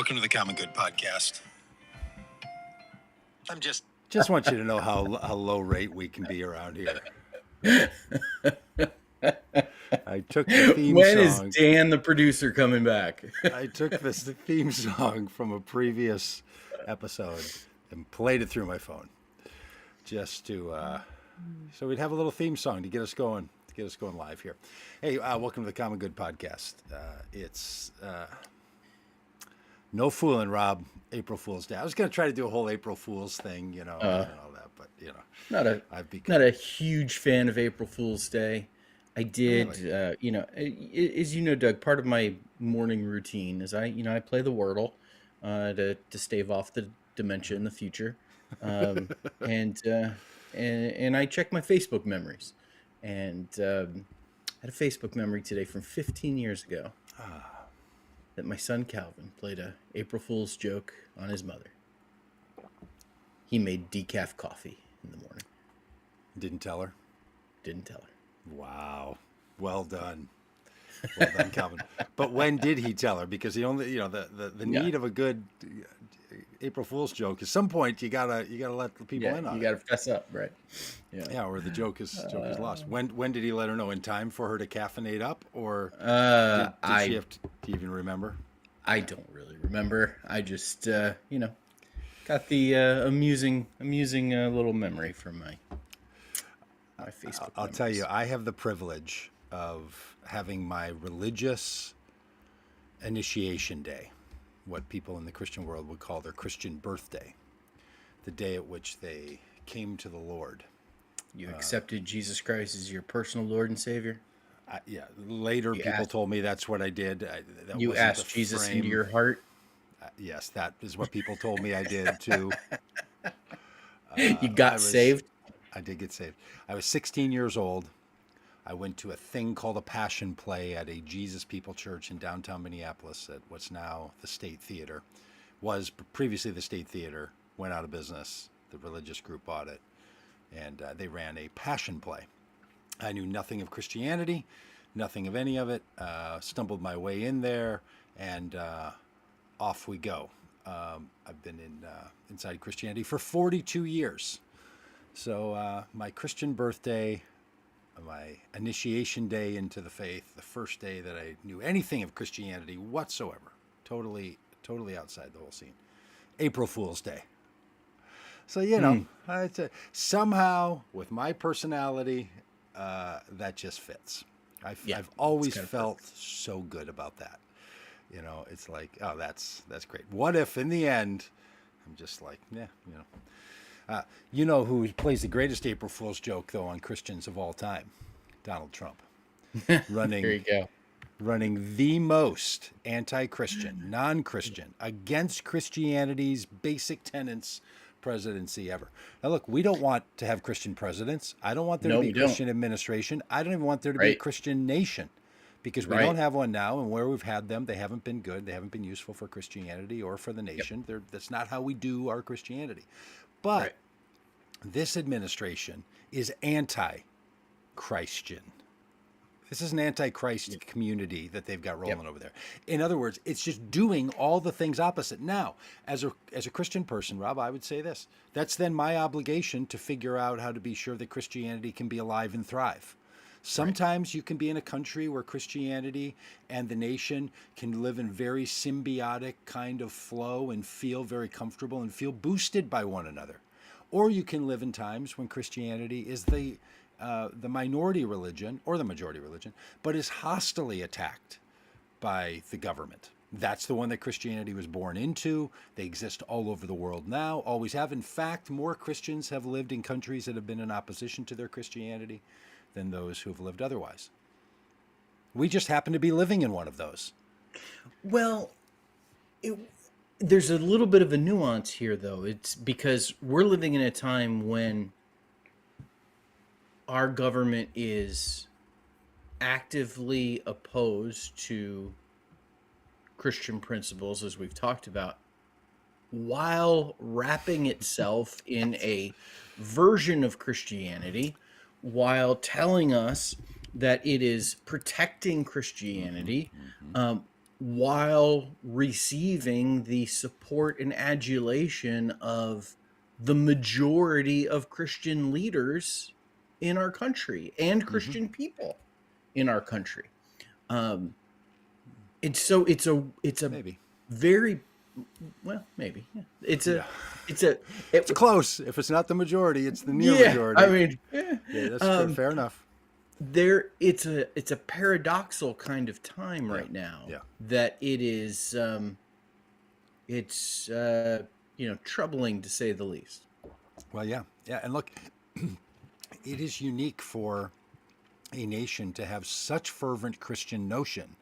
Welcome to the Common Good Podcast. I'm Just want you to know how low rate we can be around here. I took the theme When song. is Dan the producer coming back? I took the theme song from a previous episode and played it through my phone, just to so we'd have a little theme song to get us going live here. Hey, welcome to the Common Good Podcast. It's no fooling, Rob. April Fool's Day. I was going to try to do a whole April Fool's thing, and all that, but not a huge fan of April Fool's Day. I did, really? As you know, Doug, part of my morning routine is I play the Wordle to stave off the dementia in the future, and I check my Facebook memories, and I had a Facebook memory today from 15 years ago. That my son Calvin played a April Fool's joke on his mother. He made decaf coffee in the morning. Didn't tell her? Didn't tell her. Wow. Well done. Well done, Calvin. But when did he tell her? Because he only, the need of a good April Fool's joke, at some point you gotta let the people in on it. You gotta fess up, right? Yeah, or the joke is lost. When did he let her know? In time for her to caffeinate up, or did she have to even remember? I don't really remember. I just got the amusing little memory from my Facebook. I'll tell you, I have the privilege of having my religious initiation day, what people in the Christian world would call their Christian birthday, the day at which they came to the Lord. You accepted Jesus Christ as your personal Lord and Savior? Later people told me that's what I did. You asked Jesus into your heart? Yes, that is what people told me I did too. You got saved? I did get saved. I was 16 years old. I went to a thing called a Passion Play at a Jesus People Church in downtown Minneapolis at what's now the State Theater. Was previously the State Theater, went out of business. The religious group bought it, and they ran a Passion Play. I knew nothing of Christianity, nothing of any of it. Stumbled my way in there, and off we go. I've been inside Christianity for 42 years. So my Christian birthday, my initiation day into the faith, the first day that I knew anything of Christianity whatsoever, totally outside the whole scene, April Fool's Day. So, somehow with my personality, that just fits. I've always felt so good about that. It's like, oh, that's great. What if in the end, I'm just like, who plays the greatest April Fool's joke, though, on Christians of all time? Donald Trump. Running, there you go. Running the most anti-Christian, non-Christian, against Christianity's basic tenets presidency ever. Now, look, we don't want to have Christian presidents. I don't want there to be a Christian administration. I don't even want there to be a Christian nation, because we don't have one now, and where we've had them, they haven't been good. They haven't been useful for Christianity or for the nation. That's not how we do our Christianity. But this administration is anti-Christian. This is an anti-Christ community that they've got rolling over there. In other words, it's just doing all the things opposite. Now, as a Christian person, Rob, I would say this. That's then my obligation to figure out how to be sure that Christianity can be alive and thrive. Sometimes you can be in a country where Christianity and the nation can live in very symbiotic kind of flow and feel very comfortable and feel boosted by one another. Or you can live in times when Christianity is the minority religion or the majority religion, but is hostily attacked by the government. That's the one that Christianity was born into. They exist all over the world now, always have. In fact, more Christians have lived in countries that have been in opposition to their Christianity than those who have lived otherwise. We just happen to be living in one of those. Well, there's a little bit of a nuance here, though. It's because we're living in a time when our government is actively opposed to Christian principles, as we've talked about, while wrapping itself in a version of Christianity, while telling us that it is protecting Christianity, while receiving the support and adulation of the majority of Christian leaders in our country and Mm-hmm. Christian people in our country. And so it's a Maybe. very, well, maybe, yeah. Yeah. It, It's close. If it's not the majority, it's the near yeah, majority. I mean, yeah. Yeah, that's fair enough. It's a paradoxical kind of time right now. Yeah. That it is, it's troubling to say the least. Well, yeah. And look, it is unique for a nation to have such fervent Christian notion